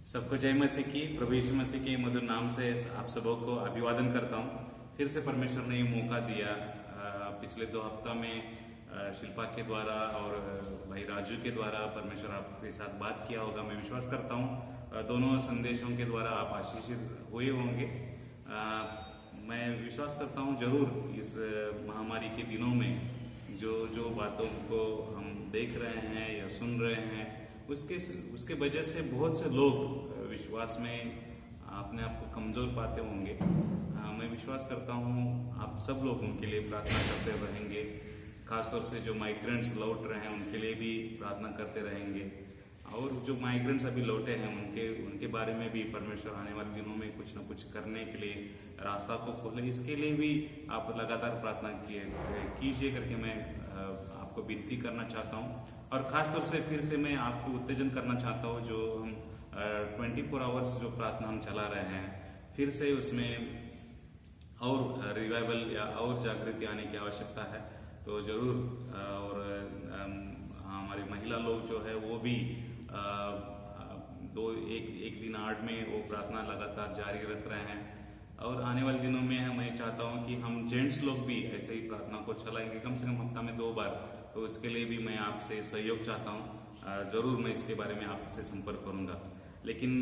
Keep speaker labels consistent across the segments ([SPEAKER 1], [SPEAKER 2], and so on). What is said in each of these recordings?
[SPEAKER 1] सबको जय मसीह की। प्रभु यीशु मसीह के मधुर नाम से आप सबों को अभिवादन करता हूँ। फिर से परमेश्वर ने ये मौका दिया। पिछले 2 हफ्ता में शिल्पा के द्वारा और भाई राजू के द्वारा परमेश्वर आपके साथ बात किया होगा, मैं विश्वास करता हूँ। दोनों संदेशों के द्वारा आप आशीषित हुए होंगे। मैं विश्वास करता हूँ जरूर इस महामारी के दिनों में जो जो बातों को हम देख रहे हैं या सुन रहे हैं, उसके वजह से बहुत से लोग विश्वास में अपने आप को कमजोर पाते होंगे। मैं विश्वास करता हूँ आप सब लोग उनके लिए प्रार्थना करते रहेंगे। खासतौर से जो माइग्रेंट्स लौट रहे हैं उनके लिए भी प्रार्थना करते रहेंगे, और जो माइग्रेंट्स अभी लौटे हैं उनके बारे में भी परमेश्वर आने वाले दिनों में कुछ न कुछ करने के लिए रास्ता को खोले, इसके लिए भी आप लगातार प्रार्थना कीजिए करके मैं आपको विनती करना चाहता हूँ। और खासतौर से फिर से मैं आपको उत्तेजन करना चाहता हूँ, जो हम 24 आवर्स जो प्रार्थना हम चला रहे हैं, फिर से उसमें और रिवाइवल या और जागृति आने की आवश्यकता है। तो जरूर और हमारी महिला लोग जो है वो भी एक दिन 8 में वो प्रार्थना लगातार जारी रख रहे हैं। और आने वाले दिनों में मैं चाहता हूं कि हम जेंट्स लोग भी ऐसे ही प्रार्थना को चलाएंगे, कम से कम हफ्ता में 2 बार। तो इसके लिए भी मैं आपसे सहयोग चाहता हूं। जरूर मैं इसके बारे में आपसे संपर्क करूंगा। लेकिन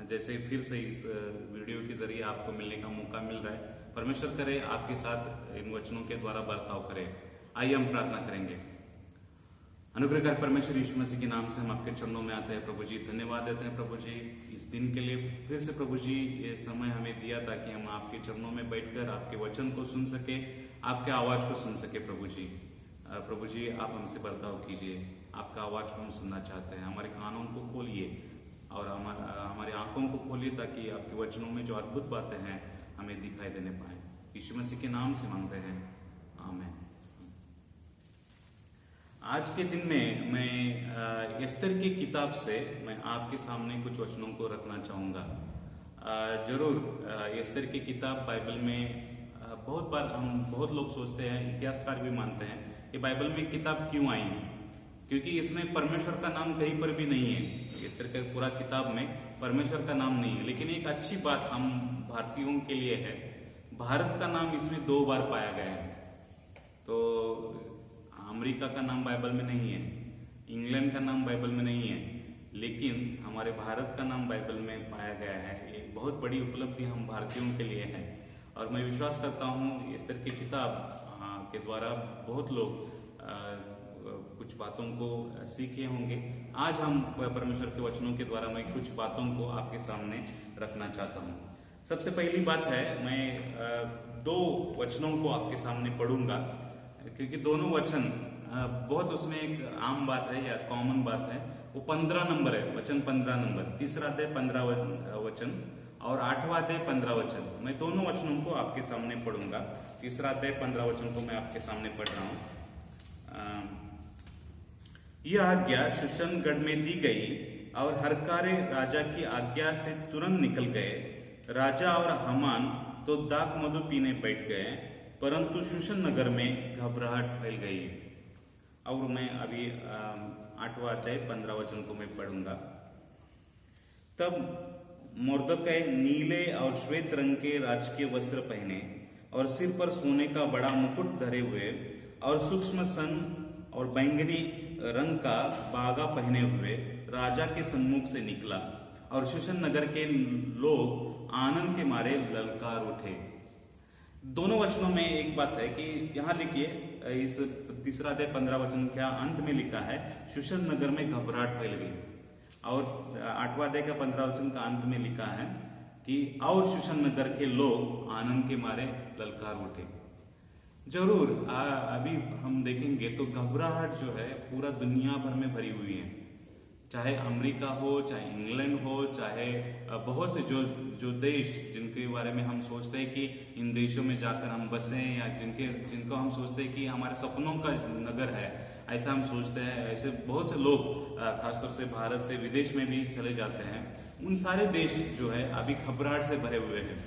[SPEAKER 1] जैसे फिर से इस वीडियो के जरिए आपको मिलने का मौका मिल रहा है, परमेश्वर करे आपके साथ इन वचनों के द्वारा बर्ताव करे। आइए हम प्रार्थना करेंगे। अनुग्रहकारी परमेश्वर यीशु मसीह के नाम से हम आपके चरणों में आते हैं। प्रभु जी धन्यवाद देते हैं प्रभु जी इस दिन के लिए। फिर से प्रभु जी ये समय हमें दिया ताकि हम आपके चरणों में बैठकर आपके वचन को सुन सके, आपके आवाज को सुन सके। प्रभु जी आप हमसे बर्ताव कीजिए। आपका आवाज को हम सुनना चाहते हैं। हमारे कानों को खोलिए और हमारी आंखों को खोलिए ताकि आपके वचनों में जो अद्भुत बातें हैं हमें दिखाई देने पाए। यीशु मसीह के नाम से मांगते हैं, आमीन। आज के दिन में मैं एस्तर की किताब से मैं आपके सामने कुछ वचनों को रखना चाहूँगा। जरूर एस्तर की किताब बाइबल में बहुत बार हम बहुत लोग सोचते हैं, इतिहासकार भी मानते हैं कि बाइबल में किताब क्यों आई, क्योंकि इसमें परमेश्वर का नाम कहीं पर भी नहीं है। एस्तर के पूरा किताब में परमेश्वर का नाम नहीं है। लेकिन एक अच्छी बात हम भारतीयों के लिए है, भारत का नाम इसमें 2 बार पाया गया है। तो अमेरिका का नाम बाइबल में नहीं है, इंग्लैंड का नाम बाइबल में नहीं है, लेकिन हमारे भारत का नाम बाइबल में पाया गया है। एक बहुत बड़ी उपलब्धि हम भारतीयों के लिए है। और मैं विश्वास करता हूँ एस्तर की किताब के द्वारा बहुत लोग कुछ बातों को सीखे होंगे। आज हम परमेश्वर के वचनों के द्वारा मैं कुछ बातों को आपके सामने रखना चाहता हूँ। सबसे पहली बात है, मैं 2 वचनों को आपके सामने पढ़ूंगा, क्योंकि दोनों वचन बहुत उसमें एक आम बात है या कॉमन बात है। वो 15 नंबर है, वचन 15 नंबर, 3रा अध्याय 15 वचन और 8वां अध्याय 15 वचन। मैं दोनों वचनों को आपके सामने पढ़ूंगा। 3रा अध्याय 15 वचन को मैं आपके सामने पढ़ रहा हूँ। यह आज्ञा शूशनगढ़ में दी गई और हरकारे राजा की आज्ञा से तुरंत निकल गए। राजा और हामान तो दाख मधु पीने बैठ गए, परंतु शूशन नगर में घबराहट फैल गई। और मैं अभी 8वां अध्याय 15 वचन को मैं पढ़ूंगा। तब मोर्दकै नीले और श्वेत रंग के राजकीय वस्त्र पहने और सिर पर सोने का बड़ा मुकुट धरे हुए और सूक्ष्म सन और बैंगनी रंग का बागा पहने हुए राजा के सम्मुख से निकला, और शूशन नगर के लोग आनंद के मारे ललकार उठे। दोनों वचनों में एक बात है कि यहाँ लिखिए, इस 3रा अध्याय 15 वचन के अंत में लिखा है शूशन नगर में घबराहट फैल गई, और 8वां अध्याय का 15 वचन का अंत में लिखा है कि और शूशन नगर के लोग आनंद के मारे ललकार उठे। जरूर अभी हम देखेंगे तो घबराहट जो है पूरा दुनिया भर में भरी हुई है। चाहे अमेरिका हो, चाहे इंग्लैंड हो, चाहे बहुत से जो देश जिनके बारे में हम सोचते हैं कि इन देशों में जाकर हम बसें, या जिनको हम सोचते हैं कि हमारे सपनों का नगर है, ऐसा हम सोचते हैं। ऐसे बहुत से लोग खासतौर से भारत से विदेश में भी चले जाते हैं। उन सारे देश जो है अभी घबराहट से भरे हुए हैं।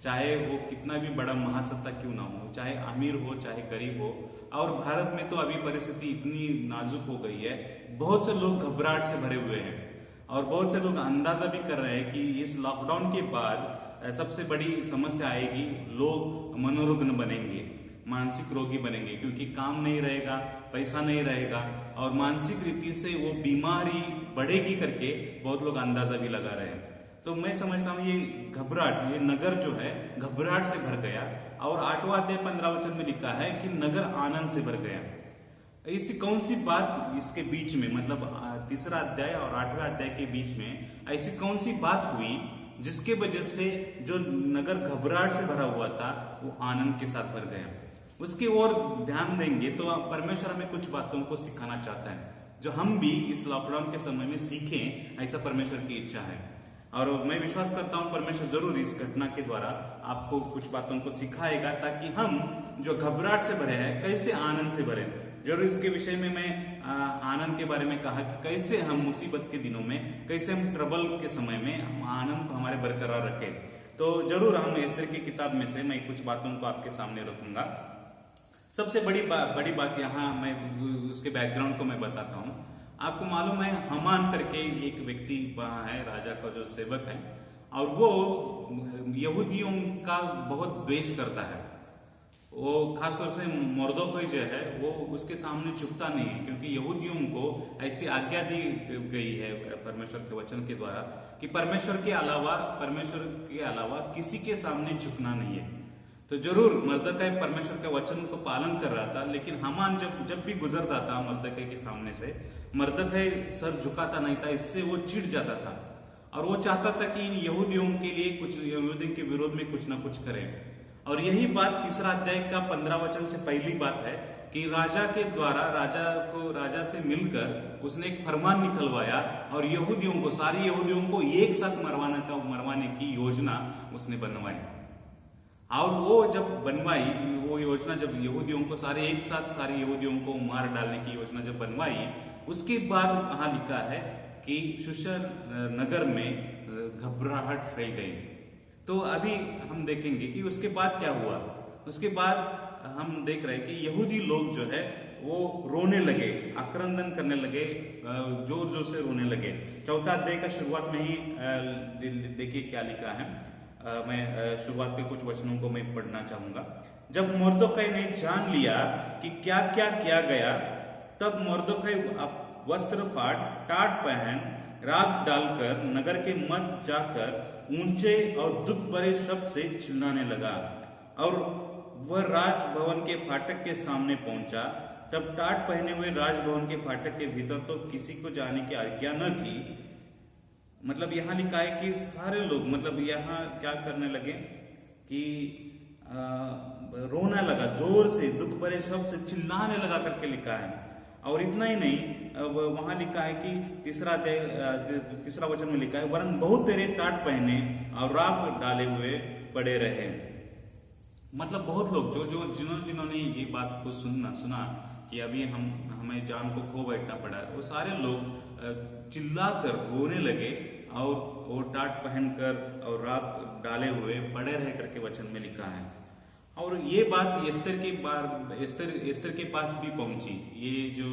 [SPEAKER 1] चाहे वो कितना भी बड़ा महासत्ता क्यों ना हो, चाहे अमीर हो चाहे गरीब हो। और भारत में तो अभी परिस्थिति इतनी नाजुक हो गई है, बहुत से लोग घबराहट से भरे हुए हैं। और बहुत से लोग अंदाजा भी कर रहे हैं कि इस लॉकडाउन के बाद सबसे बड़ी समस्या आएगी, लोग मनोरुग्ण बनेंगे, मानसिक रोगी बनेंगे, क्योंकि काम नहीं रहेगा, पैसा नहीं रहेगा और मानसिक रीति से वो बीमारी बढ़ेगी करके बहुत लोग अंदाजा भी लगा रहे हैं। तो मैं समझता हूँ ये घबराहट, ये नगर जो है घबराहट से भर गया। और 8वां अध्याय 15 वचन में लिखा है कि नगर आनंद से भर गया। ऐसी कौन सी बात इसके बीच में, मतलब 3रा अध्याय और 8वां अध्याय के बीच में ऐसी कौन सी बात हुई जिसके वजह से जो नगर घबराहट से भरा हुआ था वो आनंद के साथ भर गया? उसकी ओर ध्यान देंगे तो परमेश्वर हमें कुछ बातों को सिखाना चाहता है जो हम भी इस लॉकडाउन के समय में सीखें, ऐसा परमेश्वर की इच्छा है। और मैं विश्वास करता हूं परमेश्वर जरूर इस घटना के द्वारा आपको कुछ बातों को सिखाएगा, ताकि हम जो घबराहट से भरे हैं कैसे आनंद से भरे। जरूर इसके विषय में मैं आनंद के बारे में कहा कि कैसे हम मुसीबत के दिनों में, कैसे हम ट्रबल के समय में हम आनंद को हमारे बरकरार रखें। तो जरूर हम एस्तर की किताब में से मैं कुछ बातों को आपके सामने रखूंगा। सबसे बड़ी बात यहाँ मैं उसके बैकग्राउंड को मैं बताता हूँ। आपको मालूम है हमान करके एक व्यक्ति वहां है, राजा का जो सेवक है, और वो यहूदियों का बहुत द्वेष करता है। वो खासतौर से मोर्देखाई जो है वो उसके सामने झुकता नहीं है, क्योंकि यहूदियों को ऐसी आज्ञा दी गई है परमेश्वर के वचन के द्वारा कि परमेश्वर के अलावा किसी के सामने झुकना नहीं है। तो जरूर मोर्देखाई परमेश्वर के वचन को पालन कर रहा था, लेकिन हमान जब भी गुजरता था मोर्देखाई के सामने से, मोर्देखाई सर झुकाता नहीं था। इससे वो चिढ़ जाता था और वो चाहता था कि इन यहूदियों के लिए कुछ, यहूदियों के विरोध में कुछ ना कुछ करें। और यही बात 3रा अध्याय का 15 वचन से पहली बात है कि राजा के द्वारा राजा से मिलकर उसने एक फरमान निकलवाया और यहूदियों को, सारी यहूदियों को एक साथ मरवाने की योजना उसने बनवाई। और वो जब बनवाई, वो योजना जब यहूदियों को एक साथ सारे यहूदियों को मार डालने की योजना जब बनवाई, उसके बाद वहां लिखा है कि शूशर नगर में घबराहट फैल गई। तो अभी हम देखेंगे कि उसके बाद क्या हुआ। उसके बाद हम देख रहे हैं कि यहूदी लोग जो है वो रोने लगे, आक्रंदन करने लगे, जोर जोर से रोने लगे। 4था अध्याय का शुरुआत में ही देखिए क्या लिखा है। मैं शुरुआत के कुछ वचनों को मैं पढ़ना चाहूंगा। जब मोर्देखाई ने जान लिया कि क्या क्या किया गया, तब मोर्देखाई वस्त्र फाड़, टाट पहन, राख डालकर नगर के मध्य जाकर ऊंचे और दुख भरे शब्द से चिल्लाने लगा। और वह राजभवन के फाटक के सामने पहुंचा। तब टाट पहने हुए राजभवन के फाटक के भीतर तो किसी को जाने की आज्ञा न थी। मतलब यहाँ लिखा है कि सारे लोग, मतलब यहाँ क्या करने लगे कि रोना लगा, जोर से दुख भरे शब्द से चिल्लाने लगा करके लिखा है। और इतना ही नहीं, वहां लिखा है कि 3रा वचन में लिखा है, वरन बहुत तेरे टाट पहने और राख डाले हुए पड़े रहे। मतलब बहुत लोग जिन्होंने ये बात को सुना कि अभी हमें जान को खो बैठना पड़ा, वो सारे लोग चिल्लाकर रोने लगे और वो टाट पहनकर और राख डाले हुए पड़े रहे करके वचन में लिखा है। और ये बात एस्तर के पास भी पहुंची। ये जो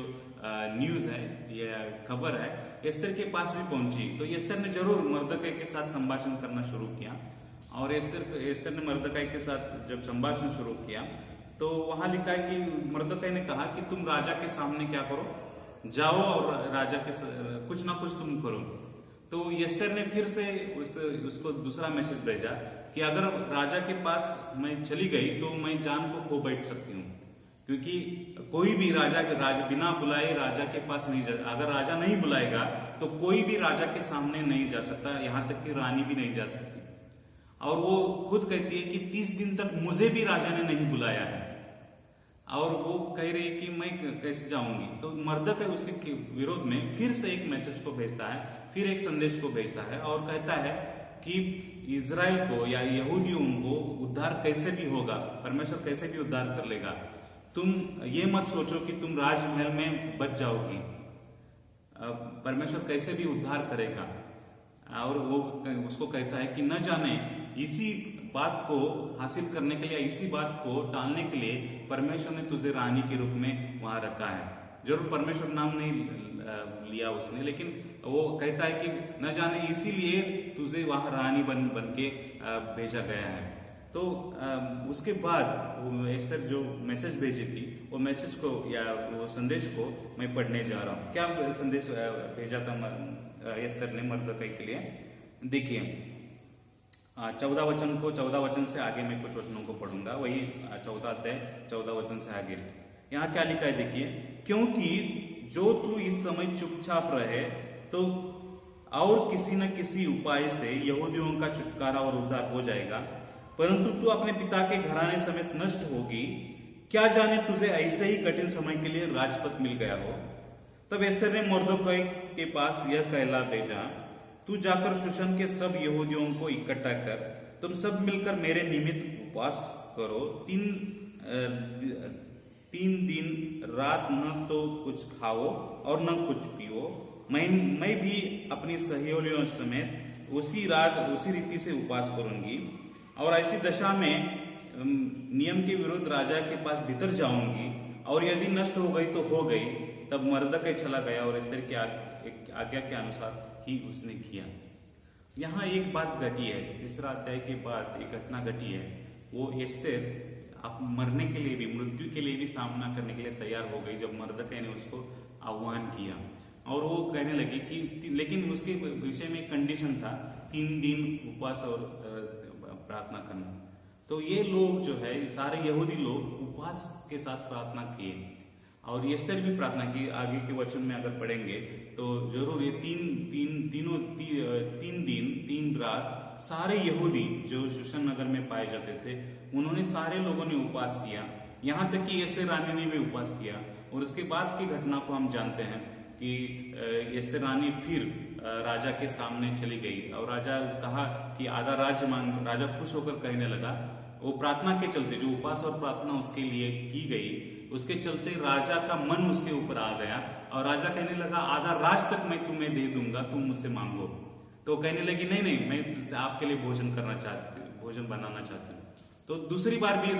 [SPEAKER 1] न्यूज है, ये खबर है, एस्तर के पास भी पहुंची। तो एस्तर ने जरूर मोर्देखाई के साथ संभाषण करना शुरू किया। और एस्तर ने मोर्देखाई के साथ जब संभाषण शुरू किया तो वहां लिखा है कि मोर्देखाई ने कहा कि तुम राजा के सामने क्या करो, जाओ और राजा के कुछ ना कुछ तुम करो। तो एस्तर ने फिर से उसको दूसरा मैसेज भेजा कि अगर राजा के पास मैं चली गई तो मैं जान को खो बैठ सकती हूँ, क्योंकि कोई भी राजा बिना बुलाए राजा के पास नहीं जा, अगर राजा नहीं बुलाएगा तो कोई भी राजा के सामने नहीं जा सकता, यहाँ तक कि रानी भी नहीं जा सकती। और वो खुद कहती है कि 30 दिन तक मुझे भी राजा ने नहीं बुलाया है, और वो कह रही है कि मैं कैसे जाऊंगी। तो मोर्देखाई उसके विरोध में फिर से एक मैसेज को भेजता है, फिर एक संदेश को भेजता है और कहता है कि इजराइल को या यहूदियों को उद्धार कैसे भी होगा, परमेश्वर कैसे भी उद्धार कर लेगा। तुम ये मत सोचो कि तुम राजमहल में बच जाओगी, परमेश्वर कैसे भी उद्धार करेगा। और वो उसको कहता है कि न जाने इसी बात को हासिल करने के लिए, इसी बात को टालने के लिए परमेश्वर ने तुझे रानी के रूप में वहां रखा है। जरूर परमेश्वर नाम नहीं लिया उसने, लेकिन वो कहता है कि न जाने इसीलिए तुझे वहां रानी बन के भेजा गया है। तो उसके बाद वो एस्तर जो मैसेज भेजी थी, वो मैसेज को या वो संदेश को मैं पढ़ने जा रहा हूँ। क्या संदेश भेजा था एस्तर ने मर्दकै के लिए? देखिए 14 वचन को, 14 वचन से आगे मैं कुछ वचनों को पढ़ूंगा, वही 14 अध्याय 14 वचन से आगे। यहाँ क्या लिखा है देखिए, क्योंकि जो तू इस समय चुपचाप रहे तो और किसी न किसी उपाय से यहूदियों का छुटकारा और उद्धार हो जाएगा, परंतु तू अपने पिता के घराने समेत नष्ट होगी। क्या जाने तुझे ऐसे ही कठिन समय के लिए राजपद मिल गया हो। तब एस्तर ने मर्दोकै के पास यह कहला भेजा, तू जाकर शूशन के सब यहूदियों को इकट्ठा कर, तुम सब मिलकर मेरे निमित्त उपवास करो। तीन दिन रात न तो कुछ खाओ और न कुछ पियो। मैं भी अपनी सहेलियों समेत उसी रात उसी रीति से उपवास करूंगी, और ऐसी दशा में नियम के विरुद्ध राजा के पास भीतर जाऊंगी, और यदि नष्ट हो गई तो हो गई। तब मर्दकै चला गया और एस्तर की आज्ञा के अनुसार ही उसने किया। यहाँ एक बात घटी है, तीसरा अध्याय के बाद एक घटना घटी है। वो एस्तर आप मरने के लिए भी, मृत्यु के लिए भी सामना करने के लिए तैयार हो गई जब मर्दकै ने उसको आह्वान किया, और वो कहने लगी कि लेकिन उसके विषय में कंडीशन था 3 दिन उपवास और प्रार्थना करना। तो ये लोग जो है, सारे यहूदी लोग उपवास के साथ प्रार्थना किए, और एस्तर भी प्रार्थना की। आगे के वचन में अगर पढ़ेंगे तो जरूर ये 3 दिन 3 रात सारे यहूदी जो शूशन नगर में पाए जाते थे, उन्होंने सारे लोगों ने उपवास किया। यहाँ तक कि एस्तर रानी ने भी उपवास किया। और उसके बाद की घटना को हम जानते हैं कि एस्तर रानी फिर राजा के सामने चली गई, और राजा कहा कि आधा राज्य मांग। राजा खुश होकर कहने लगा, वो प्रार्थना के चलते, जो उपवास और प्रार्थना उसके लिए की गई, उसके चलते राजा का मन उसके ऊपर आ गया, और राजा कहने लगा आधा राज तक मैं तुम्हें दे दूंगा, तुम मुझसे मांगो। तो कहने लगी नहीं, मैं आपके लिए भोजन बनाना चाहती हूँ। तो दूसरी बार भी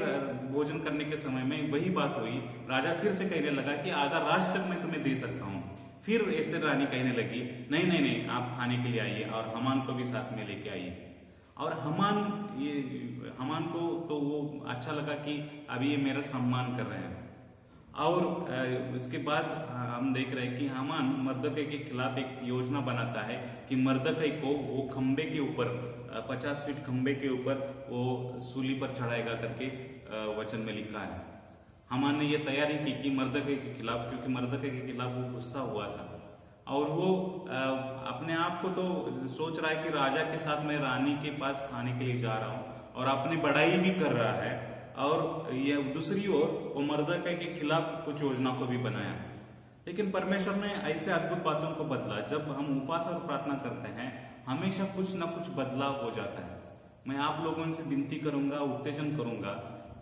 [SPEAKER 1] भोजन करने के समय में वही बात हुई। राजा फिर से कहने लगा कि आधा राज तक मैं तुम्हें दे सकता हूँ। फिर एस्तर रानी कहने लगी नहीं, आप खाने के लिए आइए, और हमान को भी साथ में लेके आइए। और हमान को तो वो अच्छा लगा कि अभी ये मेरा सम्मान कर रहे हैं। और इसके बाद हम देख रहे हैं कि हामान मर्दकै के खिलाफ एक योजना बनाता है कि मर्दकै को वो खंबे के ऊपर 50 फीट खंबे के ऊपर वो सूली पर चढ़ाएगा करके वचन में लिखा है। हामान ने ये तैयारी की कि मर्दकै के खिलाफ, क्योंकि मर्दकै के खिलाफ वो गुस्सा हुआ था, और वो अपने आप को तो सोच रहा है कि राजा के साथ मैं रानी के पास खाने के लिए जा रहा हूँ, और अपनी बड़ाई भी कर रहा है। और ये दूसरी ओर वो मर्दकै के खिलाफ कुछ योजना को भी बनाया। लेकिन परमेश्वर ने ऐसे अद्भुत बातों को बदला। जब हम उपवास और प्रार्थना करते हैं, हमेशा कुछ न कुछ बदलाव हो जाता है। मैं आप लोगों से विनती करूंगा, उत्तेजन करूंगा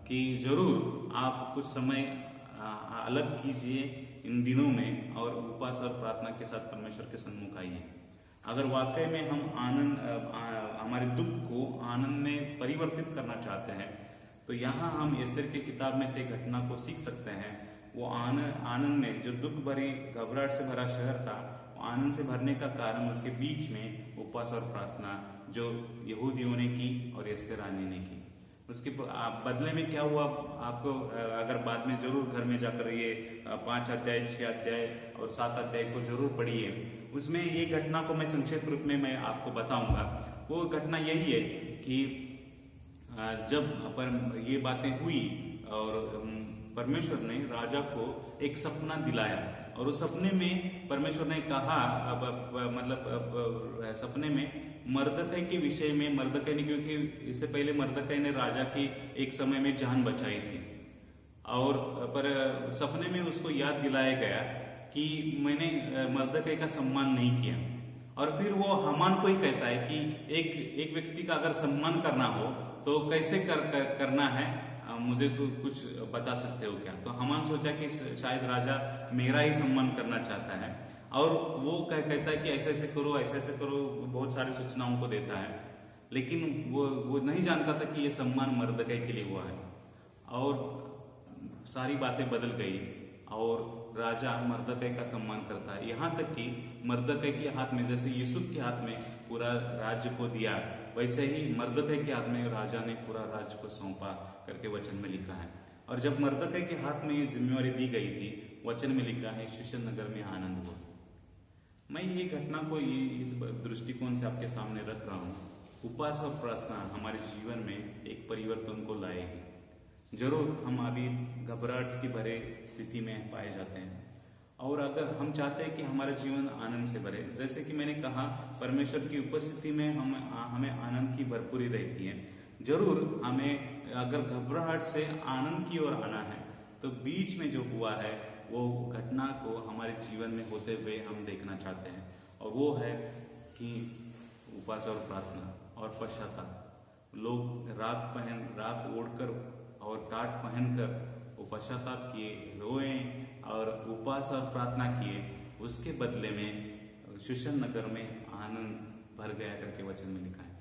[SPEAKER 1] कि जरूर आप कुछ समय अलग कीजिए इन दिनों में, और उपवास और प्रार्थना के साथ परमेश्वर के सन्मुख आइए। अगर वाकई में हम हमारे दुख को आनंद में परिवर्तित करना चाहते हैं, तो यहाँ हम एस्तर की किताब में से घटना को सीख सकते हैं। वो आनंद में, जो दुख भरी घबराहट से भरा शहर था, वो आनंद से भरने का कारण उसके बीच में उपवास और प्रार्थना जो यहूदियों ने की और एस्तर रानी ने की। उसके बदले में क्या हुआ, आपको अगर बाद में जरूर घर में जाकर ये 5 अध्याय 6 अध्याय और 7 अध्याय को जरूर पढ़िए। उसमें ये घटना को मैं संक्षिप्त रूप में मैं आपको बताऊंगा। वो घटना यही है कि जब ये बातें हुई और परमेश्वर ने राजा को एक सपना दिलाया, और उस सपने में परमेश्वर ने कहा, सपने में मर्दकै के विषय में, मर्दकै ने, क्योंकि इससे पहले मर्दकै ने राजा की एक समय में जान बचाई थी, और पर सपने में उसको याद दिलाया गया कि मैंने मर्दकै का सम्मान नहीं किया। और फिर वो हामान को ही कहता है कि एक व्यक्ति का अगर सम्मान करना हो तो कैसे करना है, मुझे तो कुछ बता सकते हो क्या? तो हामान सोचा कि शायद राजा मेरा ही सम्मान करना चाहता है, और वो कहता है कि ऐसे ऐसे करो, बहुत सारी सूचनाओं को देता है। लेकिन वो नहीं जानता था कि ये सम्मान मर्दकै के लिए हुआ है। और सारी बातें बदल गई, और राजा मर्दकै का सम्मान करता है। यहाँ तक कि मर्दकै के हाथ में, जैसे यूसुफ के हाथ में पूरा राज्य को दिया, वैसे ही मर्दकै के हाथ में राजा ने पूरा राज्य को सौंपा करके वचन में लिखा है। और जब मर्दकै के हाथ में ये जिम्मेवारी दी गई थी, वचन में लिखा है शूशन नगर में आनंद हुआ। मैं ये घटना को इस दृष्टिकोण से आपके सामने रख रहा हूँ। उपवास और प्रार्थना हमारे जीवन में एक परिवर्तन को लाएगी। जरूर हम अभी घबराहट की भरे स्थिति में पाए जाते हैं, और अगर हम चाहते हैं कि हमारा जीवन आनंद से भरे, जैसे कि मैंने कहा परमेश्वर की उपस्थिति में हमें आनंद की भरपूरी रहती है। जरूर हमें अगर घबराहट से आनंद की ओर आना है तो बीच में जो हुआ है वो घटना को हमारे जीवन में होते हुए हम देखना चाहते हैं, और वो है कि उपवास और प्रार्थना और पश्चाताप। लोग राख ओढ़कर और टाट पहनकर वो पश्चाताप किए, रोए और उपवास और प्रार्थना किए, उसके बदले में शूशन नगर में आनंद भर गया करके वचन में लिखा है।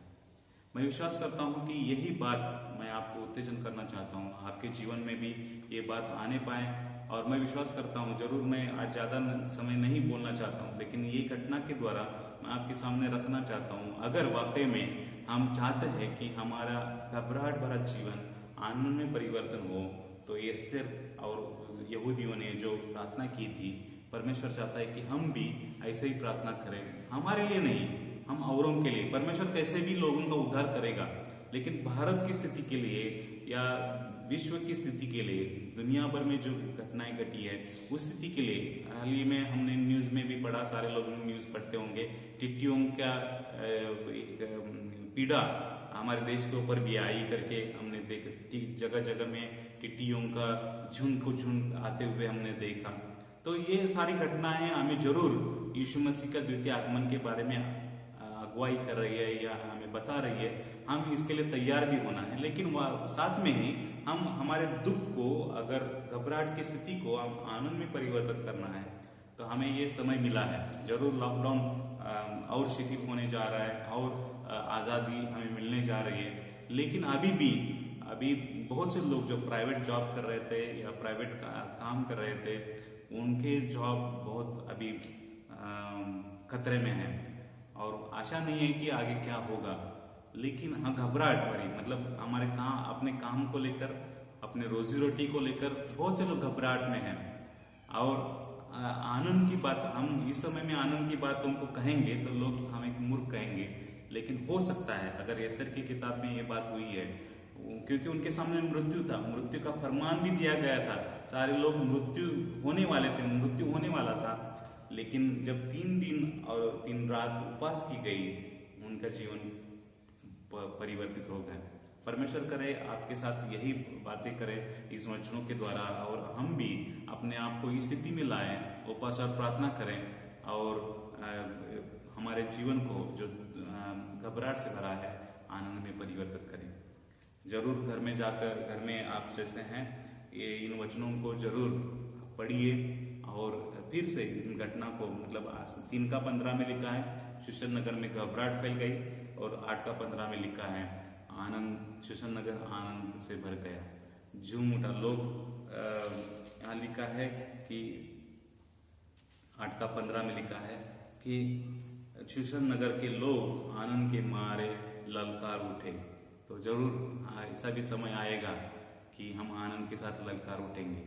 [SPEAKER 1] मैं विश्वास करता हूँ कि यही बात मैं आपको उत्तेजन करना चाहता हूँ, आपके जीवन में भी ये बात आने पाए। और मैं विश्वास करता हूँ, जरूर मैं आज ज़्यादा समय नहीं बोलना चाहता हूँ, लेकिन ये घटना के द्वारा मैं आपके सामने रखना चाहता हूँ। अगर वाकई में हम चाहते हैं कि हमारा घबराहट भरा जीवन आनंद में परिवर्तन हो, तो एस्तेर और यहूदियों ने जो प्रार्थना की थी, परमेश्वर चाहता है कि हम भी ऐसे ही प्रार्थना करें। हमारे लिए नहीं, हम औरों के लिए। परमेश्वर कैसे भी लोगों का उद्धार करेगा, लेकिन भारत की स्थिति के लिए या विश्व की स्थिति के लिए, दुनिया भर में जो घटनाएं घटी है उस स्थिति के लिए, हाल ही में हमने न्यूज में भी पढ़ा, सारे लोग न्यूज पढ़ते होंगे, टिड्डियों का पीड़ा हमारे देश के ऊपर भी आई करके हमने देखा। जगह जगह में टिड्डियों का झुंड को झुंड आते हुए हमने देखा। तो ये सारी घटनाएं हमें जरूर यीशु मसीह का द्वितीय आगमन के बारे में अगुवाई कर रही है या हमें बता रही है। हम इसके लिए तैयार भी होना है, लेकिन साथ में ही हम हमारे दुख को, अगर घबराहट की स्थिति को हम आनंद में परिवर्तित करना है, तो हमें ये समय मिला है। जरूर लॉकडाउन और शिथिल होने जा रहा है और आज़ादी हमें मिलने जा रही है, लेकिन अभी बहुत से लोग जो प्राइवेट जॉब कर रहे थे या प्राइवेट काम कर रहे थे, उनके जॉब बहुत अभी खतरे में है और आशा नहीं है कि आगे क्या होगा। लेकिन हाँ, घबराहट भरी, मतलब हमारे अपने काम को लेकर, अपने रोजी रोटी को लेकर बहुत से लोग घबराहट में हैं। और आनंद की बात, हम इस समय में आनंद की बात उनको कहेंगे तो लोग हमें मूर्ख कहेंगे, लेकिन हो सकता है अगर एस्तेर की किताब में ये बात हुई है, क्योंकि उनके सामने मृत्यु था, मृत्यु का फरमान भी दिया गया था, सारे लोग मृत्यु होने वाला था। लेकिन जब 3 दिन और 3 रात उपवास की गई, उनका जीवन परिवर्तित हो गया। परमेश्वर करे आपके साथ यही बातें करे इस वचनों के द्वारा, और हम भी अपने आप को इस स्थिति में लाएं, उपवास और प्रार्थना करें और हमारे जीवन को जो घबराहट से भरा है आनंद में परिवर्तित करें। जरूर घर में जाकर, घर में आप जैसे हैं, इन वचनों को जरूर पढ़िए और फिर से इन घटना को, मतलब 3:15 में लिखा है शूशन नगर में घबराहट फैल गई, और 8:15 में लिखा है आनंद, शूशन नगर आनंद से भर गया, झूम उठा। लोग यहाँ लिखा है कि 8:15 में लिखा है कि शूशन नगर के लोग आनंद के मारे ललकार उठे। तो जरूर ऐसा भी समय आएगा कि हम आनंद के साथ ललकार उठेंगे,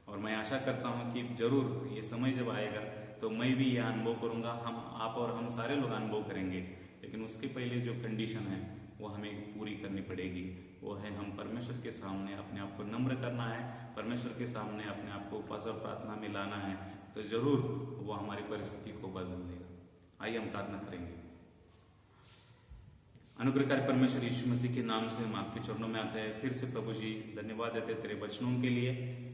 [SPEAKER 1] और मैं आशा करता हूं कि जरूर ये समय जब आएगा तो मैं भी ये अनुभव करूंगा, आप और हम सारे लोग अनुभव करेंगे। लेकिन उसके पहले जो कंडीशन है वो हमें पूरी करनी पड़ेगी, वो है हम परमेश्वर के सामने अपने आप को नम्र करना है, परमेश्वर के सामने अपने आप को उपवास और प्रार्थना में लाना है, तो जरूर वो हमारी परिस्थिति को बदल देगा। आइए हम प्रार्थना करेंगे। अनुग्रहकारी परमेश्वर यीशु मसीह के नाम से हम आपके चरणों में आते हैं। फिर से प्रभु जी धन्यवाद देते तेरे वचनों के लिए,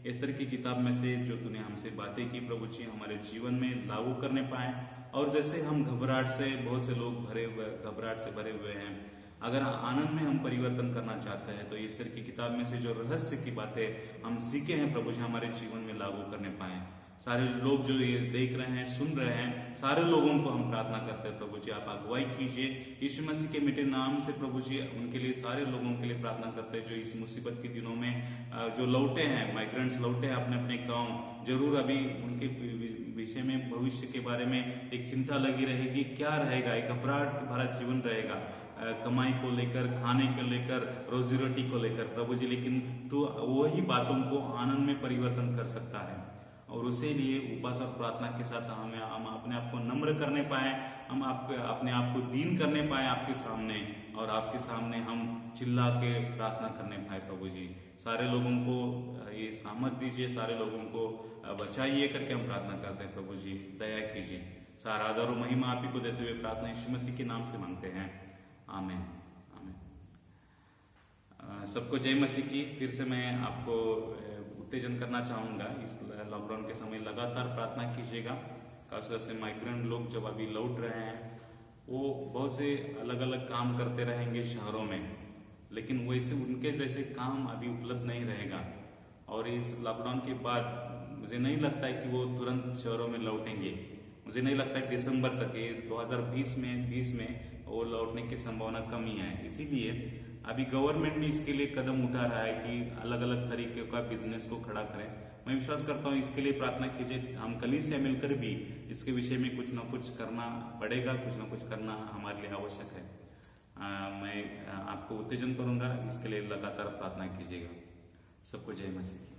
[SPEAKER 1] इस तरह की किताब में से जो तूने हमसे बातें की प्रभु जी हमारे जीवन में लागू करने पाए। और जैसे हम घबराहट से, बहुत से लोग घबराहट से भरे हुए हैं, अगर आनंद में हम परिवर्तन करना चाहते हैं तो इस तरह की किताब में से जो रहस्य की बातें हम सीखे हैं प्रभु जी हमारे जीवन में लागू करने पाए। सारे लोग जो ये देख रहे हैं, सुन रहे हैं, सारे लोगों को हम प्रार्थना करते हैं प्रभु जी आप अगुवाई कीजिए यीशु मसीह के मीठे नाम से प्रभु जी। उनके लिए, सारे लोगों के लिए प्रार्थना करते हैं जो इस मुसीबत के दिनों में जो लौटे हैं, माइग्रेंट्स लौटे हैं अपने अपने गाँव, जरूर अभी उनके विषय में, भविष्य के बारे में एक चिंता लगी रहेगी, क्या रहेगा, एक अपराध भरा जीवन रहेगा कमाई को लेकर, खाने को लेकर, रोजी रोटी को लेकर प्रभु जी। लेकिन तो वही बातों को आनंद में परिवर्तन कर सकता है, और उसी लिए उपवास और प्रार्थना के साथ हम अपने आप को नम्र करने पाए, हम अपने आप को दीन करने पाए आपके सामने, और आपके सामने हम चिल्ला के प्रार्थना करने पाए प्रभु जी। सारे लोगों को ये सामर्थ दीजिए, सारे लोगों को बचाइए करके हम प्रार्थना करते हैं प्रभु जी, दया कीजिए। सारा आदर और महिमा आप ही को देते हुए प्रार्थना यीशु मसीह के नाम से मांगते हैं, आमीन आमीन। सबको जय मसीह की। फिर से मैं आपको उत्तेजन करना चाहूंगा, इस लॉकडाउन के समय लगातार प्रार्थना कीजिएगा। खासतौर से माइग्रेंट लोग जब अभी लौट रहे हैं, वो बहुत से अलग अलग काम करते रहेंगे शहरों में, लेकिन वैसे उनके जैसे काम अभी उपलब्ध नहीं रहेगा। और इस लॉकडाउन के बाद मुझे नहीं लगता है कि वो तुरंत शहरों में लौटेंगे। मुझे नहीं लगता है दिसंबर तक, ये 2020 में वो लौटने की संभावना कमी है। इसीलिए अभी गवर्नमेंट भी इसके लिए कदम उठा रहा है कि अलग अलग तरीके का बिजनेस को खड़ा करें। मैं विश्वास करता हूँ इसके लिए प्रार्थना कीजिए। हम कलीसिया मिलकर भी इसके विषय में कुछ ना कुछ करना पड़ेगा, कुछ ना कुछ करना हमारे लिए आवश्यक है। मैं आपको उत्तेजन करूंगा, इसके लिए लगातार प्रार्थना कीजिएगा। सबको जय मसीह।